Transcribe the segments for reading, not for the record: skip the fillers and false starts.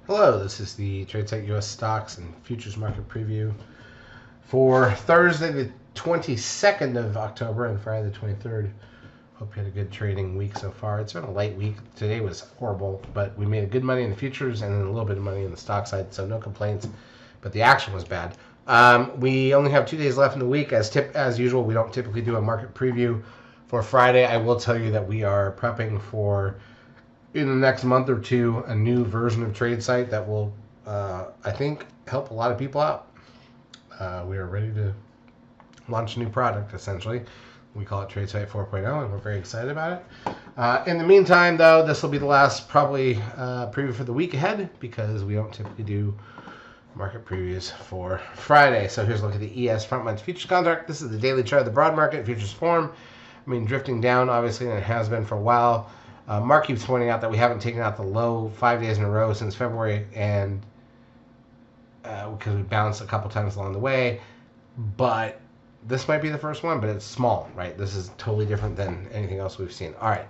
Hello, this is the TradeSite US Stocks and Futures Market Preview for Thursday the 22nd of October and Friday the 23rd. Hope you had a good trading week so far. It's been a light week. Today was horrible, but we made good money in the futures and then a little bit of money in the stock side, so no complaints, but the action was bad. We only have 2 days left in the week. As usual, we don't typically do a market preview for Friday. I will tell you that we are prepping for, in the next month or two, a new version of TradeSite that will, I think, help a lot of people out. We are ready to launch a new product, essentially. We call it TradeSite 4.0, and we're very excited about it. In the meantime, though, this will be the last probably preview for the week ahead because we don't typically do market previews for Friday. So here's a look at the ES front month futures contract. This is the daily chart of the broad market futures form. I mean, drifting down, obviously, and it has been for a while. Mark keeps pointing out that we haven't taken out the low 5 days in a row since February, and because we bounced a couple times along the way. But this might be the first one, but it's small, right? This is totally different than anything else we've seen. All right,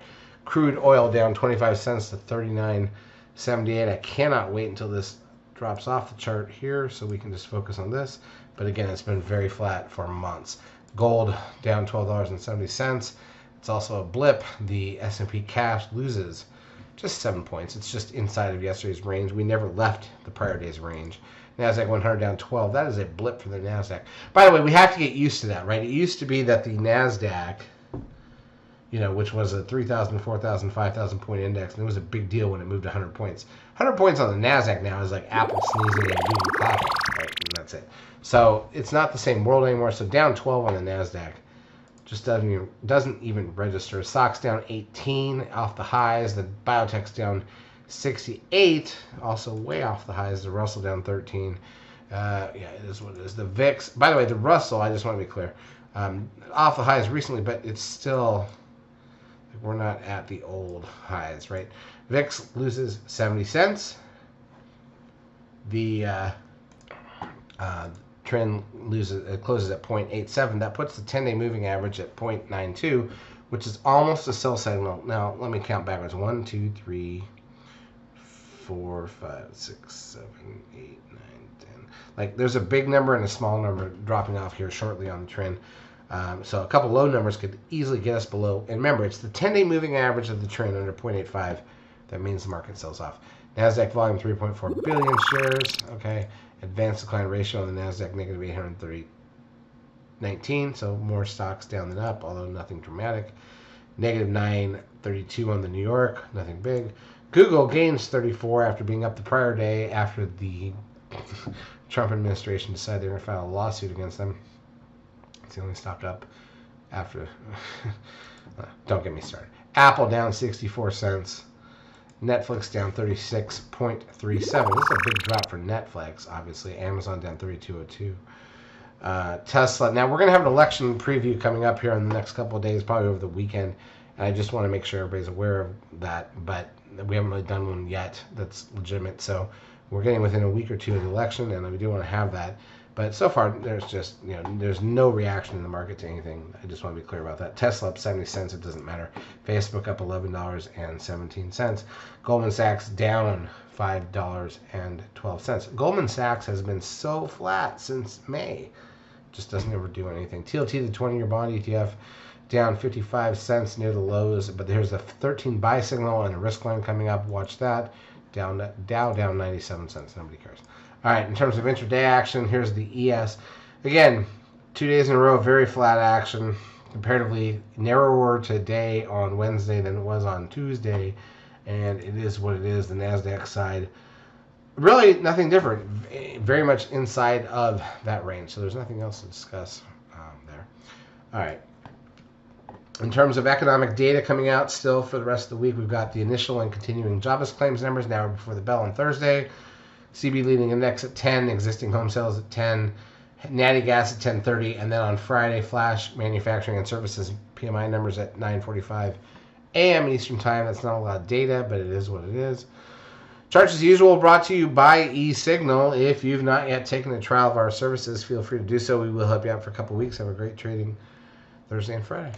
crude oil down 25 cents to 39.78. I cannot wait until this drops off the chart here so we can just focus on this. But again, it's been very flat for months. Gold down $12.70. It's also a blip. The S&P cash loses just 7 points. It's just inside of yesterday's range. We never left the prior day's range. NASDAQ 100 down 12. That is a blip for the NASDAQ. By the way, we have to get used to that, right? It used to be that the NASDAQ, which was a 3,000, 4,000, 5,000 point index, and it was a big deal when it moved 100 points. 100 points on the NASDAQ now is like Apple sneezing and Google coughing, right? And that's it. So it's not the same world anymore. So down 12 on the NASDAQ just doesn't even register. SOX down 18 off the highs. The biotech's down 68, also way off the highs. The Russell down 13. Yeah, it is what it is. The VIX, by the way, the Russell, I just want to be clear, off the highs recently, but it's still, we're not at the old highs, right? VIX loses 70 cents. The trend closes at 0.87. That puts the 10-day moving average at 0.92, which is almost a sell signal. Now, let me count backwards. 1, 2, 3, 4, 5, 6, 7, 8, 9, 10. Like, there's a big number and a small number dropping off here shortly on the trend. So a couple low numbers could easily get us below. And remember, it's the 10-day moving average of the trend under 0.85. That means the market sells off. NASDAQ volume 3.4 billion shares. Okay. Advanced decline ratio on the NASDAQ negative 819. So more stocks down than up, although nothing dramatic. Negative 932 on the New York. Nothing big. Google gains 34 after being up the prior day after the Trump administration decided they're going to file a lawsuit against them. It's only stopped up after. Don't get me started. Apple down 64 cents. Netflix down 36.37. This is a big drop for Netflix, obviously. Amazon down 32.02. Tesla. Now, we're going to have an election preview coming up here in the next couple of days, probably over the weekend. And I just want to make sure everybody's aware of that. But we haven't really done one yet that's legitimate. So we're getting within a week or two of the election, and we do want to have that. But so far, there's just, there's no reaction in the market to anything. I just want to be clear about that. Tesla up 70 cents. It doesn't matter. Facebook up $11.17. Goldman Sachs down $5.12. Goldman Sachs has been so flat since May. Just doesn't ever do anything. TLT, the 20-year bond ETF, down 55 cents near the lows. But there's a 13 buy signal and a risk line coming up. Watch that. Dow down 97 cents. Nobody cares. All right, in terms of intraday action, here's the ES. Again, 2 days in a row, very flat action. Comparatively narrower today on Wednesday than it was on Tuesday. And it is what it is, the NASDAQ side. Really nothing different. Very much inside of that range. So there's nothing else to discuss there. All right. In terms of economic data coming out still for the rest of the week, we've got the initial and continuing jobless claims numbers now before the bell on Thursday. CB leading index at 10, existing home sales at 10, natty gas at 10:30, and then on Friday, flash manufacturing and services PMI numbers at 9:45 a.m. Eastern Time. That's not a lot of data, but it is what it is. Charts as usual brought to you by eSignal. If you've not yet taken a trial of our services, feel free to do so. We will help you out for a couple weeks. Have a great trading Thursday and Friday.